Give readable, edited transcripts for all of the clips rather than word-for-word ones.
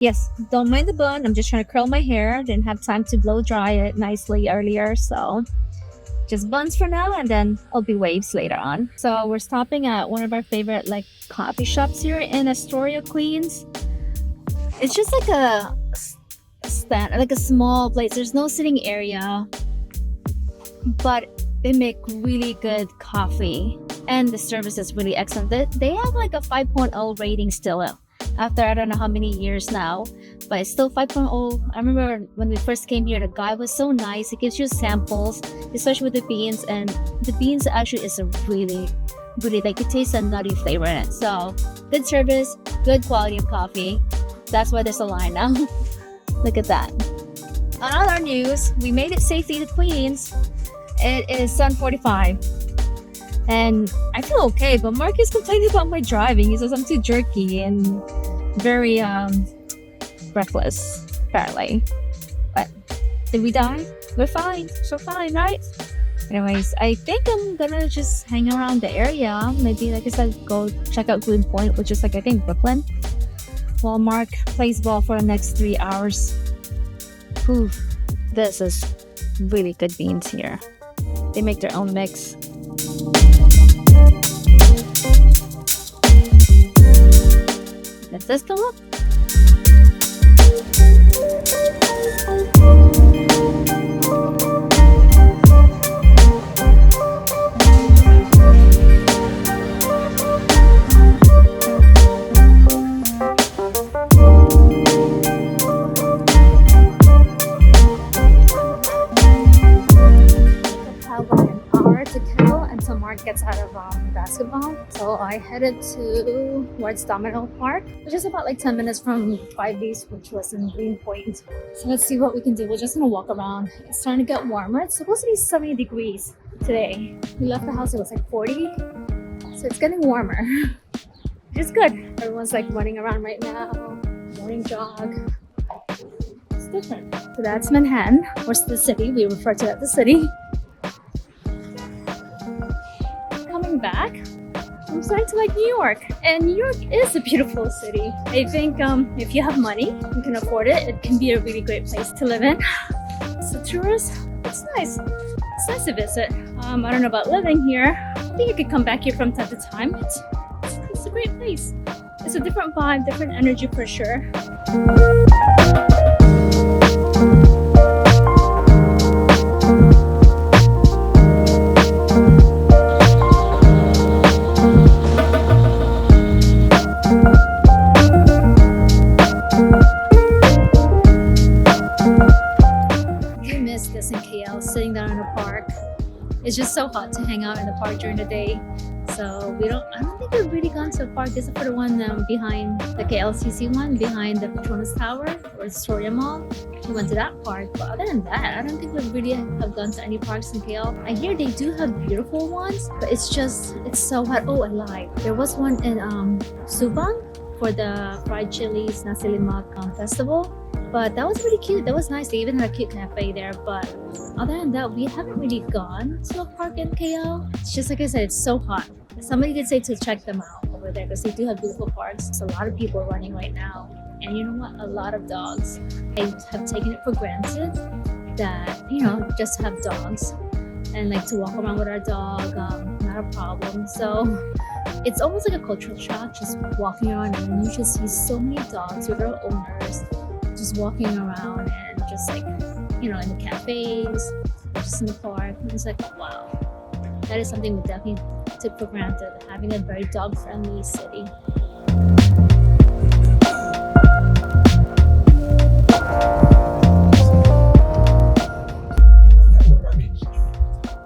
Yes, don't mind the bun. I'm just trying to curl my hair. Didn't have time to blow dry it nicely earlier, so just buns for now, and then I'll be waves later on. So we're stopping at one of our favorite like coffee shops here in Astoria, Queens. It's just like a stand, like a small place. There's no sitting area, but they make really good coffee, and the service is really excellent. They have like a 5.0 rating still after I don't know how many years now, but it's still 5.0. I remember when we first came here, the guy was so nice. He gives you samples, especially with the beans, and the beans actually is a really like it tastes a nutty flavor in it. So good service, good quality of coffee. That's why there's a line now. Look at that. On other news, we made it safely to Queens. It is 7:45 and I feel okay, but Mark is complaining about my driving. He says I'm too jerky and very breathless, apparently. But did we die? We're fine. So fine, right? Anyways, I think I'm gonna just hang around the area. Maybe, like I said, go check out Greenpoint, which is like I think Brooklyn, while Mark plays ball for the next 3 hours. Whew, this is really good beans here. They make their own mix. Let's just go up. Gets out of basketball, so I headed towards Domino Park, which is about like 10 minutes from 5Ds, which was in Greenpoint. So let's see what we can do. We're just gonna walk around. It's starting to get warmer. It's supposed to be 70 degrees today. We left the house, it was like 40, so it's getting warmer, which is good. Everyone's like running around right now, morning jog. It's different. So that's Manhattan, or the city. We refer to it as the city. Back, I'm starting to like New York, and New York is a beautiful city. I think if you have money, you can afford it, it can be a really great place to live in. So tourists, it's nice. It's nice to visit. I don't know about living here. I think I could come back here from time to time. It's a great place. It's a different vibe, different energy for sure. Sitting down in a park. It's just so hot to hang out in the park during the day. So I don't think we've really gone to a park except for the one behind the KLCC one, behind the Petronas Tower or Astoria Mall. We went to that park, but other than that, I don't think we really have gone to any parks in KL. I hear they do have beautiful ones, but it's so hot. Oh, I lied. There was one in Subang for the fried chilies nasi lemak festival. But that was really cute. That was nice. They even had a cute cafe there. But other than that, we haven't really gone to a park in KL. It's just like I said, it's so hot. Somebody did say to check them out over there because they do have beautiful parks. There's a lot of people running right now. And you know what? A lot of dogs. I have taken it for granted that, just have dogs and like to walk around with our dog, not a problem. So it's almost like a cultural shock just walking around, and you just see so many dogs with their owners just walking around, and just like in the cafes, just in the park. And it's like, wow, that is something we definitely took for granted, having a very dog friendly city.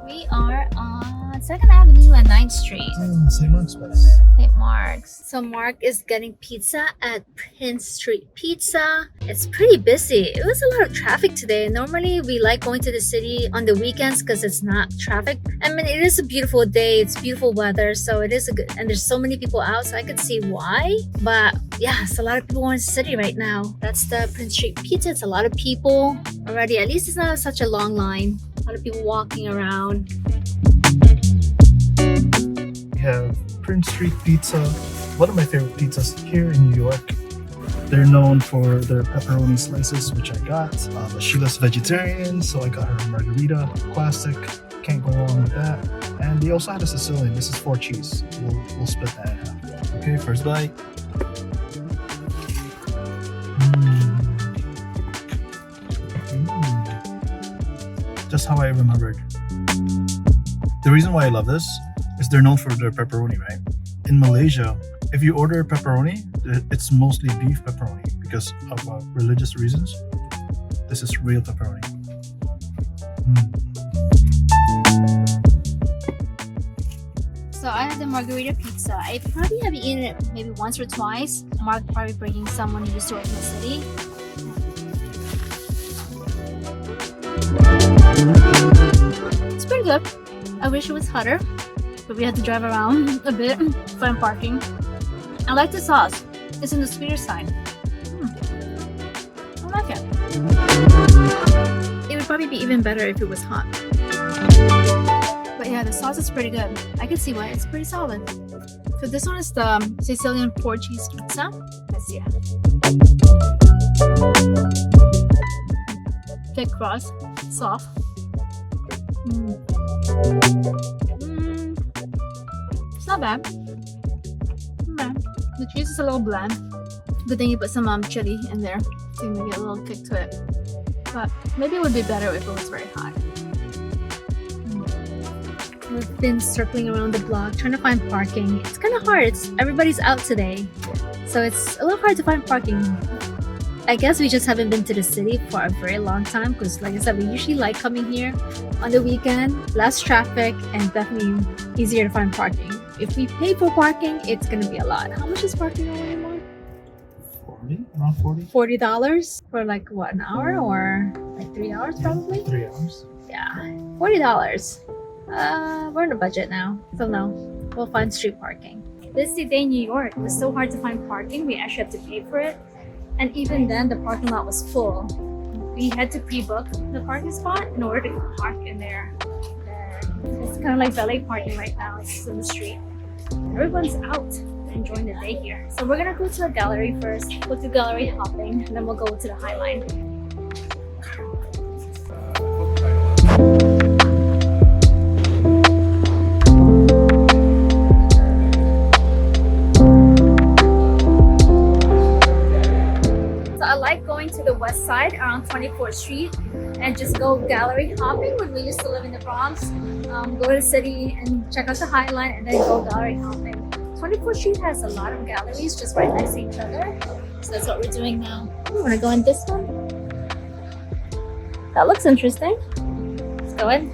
We are on 2nd Avenue and 9th Street. St. Mark's Place. St. Mark's. So Mark is getting pizza at Prince Street Pizza. It's pretty busy. It was a lot of traffic today. Normally we like going to the city on the weekends because it's not traffic. I mean, it is a beautiful day. It's beautiful weather. So it is and there's so many people out, so I could see why. But yeah, it's a lot of people in the city right now. That's the Prince Street Pizza. It's a lot of people already. At least it's not such a long line. A lot of people walking around. We have Prince Street Pizza, one of my favorite pizzas here in New York. They're known for their pepperoni slices, which I got. But Sheila's vegetarian, so I got her a margarita, classic. Can't go wrong with that. And they also had a Sicilian. This is 4 cheese. We'll split that in half. Okay, first bite. Just how I remembered. The reason why I love this is they're known for their pepperoni, right? In Malaysia, if you order pepperoni, it's mostly beef pepperoni because of religious reasons. This is real pepperoni. So I had the margarita pizza. I probably have eaten it maybe once or twice. Mark probably bringing someone who used to work in the city. It's pretty good. I wish it was hotter, but we had to drive around a bit to find parking. I like the sauce. It's on the sweeter side. I like it. It would probably be even better if it was hot. But yeah, the sauce is pretty good. I can see why. It's pretty solid. So this one is the Sicilian 4 cheese pizza. Let's see. Thick crust, soft. It's not bad. The cheese is a little bland. Good thing you put some chili in there to make it a little kick to it. But maybe it would be better if it was very hot. We've been circling around the block trying to find parking. It's kind of hard. Everybody's out today, so it's a little hard to find parking. I guess we just haven't been to the city for a very long time because, like I said, we usually like coming here on the weekend. Less traffic and definitely easier to find parking. If we pay for parking, it's gonna be a lot. How much is parking anymore? 40, around 40. $40 for like what, an hour or like 3 hours probably? 3 hours. Yeah, $40. We're on a budget now, so no, we'll find street parking. This day in New York, it was so hard to find parking. We actually had to pay for it, and even then, the parking lot was full. We had to pre-book the parking spot in order to park in there. It's kind of like valet parking right now. It's in the street. Everyone's out enjoying the day here. So we're gonna go to a gallery first. We'll do gallery hopping, and then we'll go to the Highline. To the west side around 24th Street and just go gallery hopping when we used to live in the Bronx. Go to the city and check out the Highline and then go gallery hopping. 24th Street has a lot of galleries just right next to each other. So that's what we're doing now. We want to go in this one. That looks interesting. Let's go in.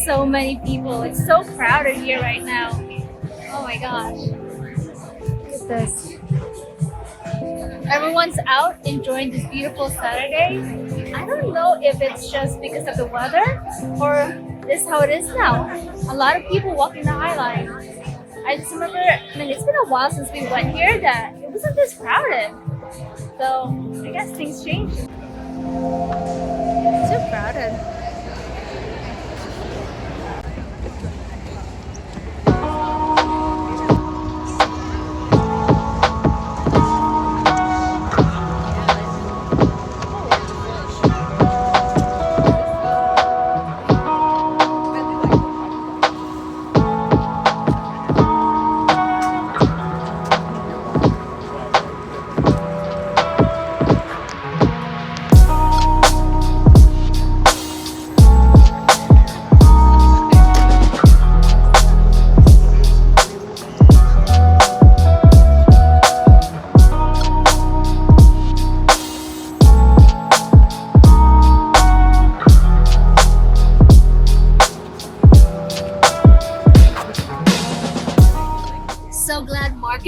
So many people. It's so crowded here right now. Oh my gosh. Look at this. Everyone's out enjoying this beautiful Saturday. I don't know if it's just because of the weather or this is how it is now. A lot of people walking the Highline. I just remember, it's been a while since we went here that it wasn't this crowded. So I guess things changed. It's so crowded.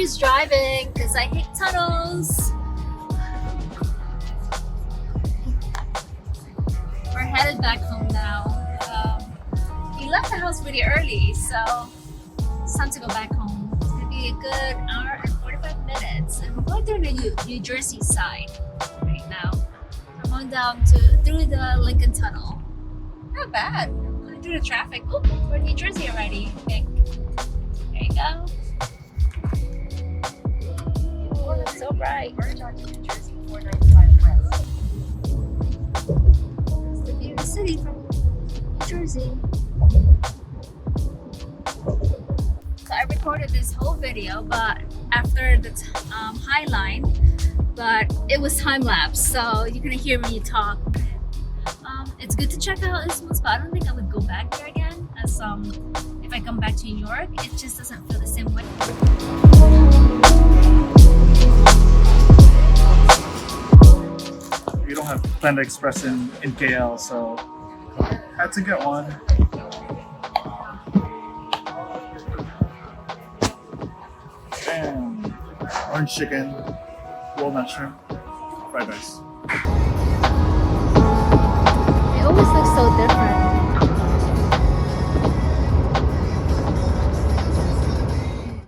excuse driving because I hate tunnels. We're headed back home now. We left the house really early, so it's time to go back home. It's gonna be a good hour and 45 minutes. And we're going through the New Jersey side right now. We're going down through the Lincoln Tunnel. Not bad. Going through the traffic. Oh, we're in New Jersey already, I think. There you go. Oh, it's so bright. Merge onto New Jersey 495 West. It's the view of the city from New Jersey. So I recorded this whole video, but after the Highline, but it was time lapse, so you're gonna hear me talk. It's good to check out this one spot. I don't think I would go back there again, as if I come back to New York, it just doesn't feel the same way. We don't have Panda Express in KL, so had to get one. And orange chicken, walnut shrimp, fried rice. It always looks so different.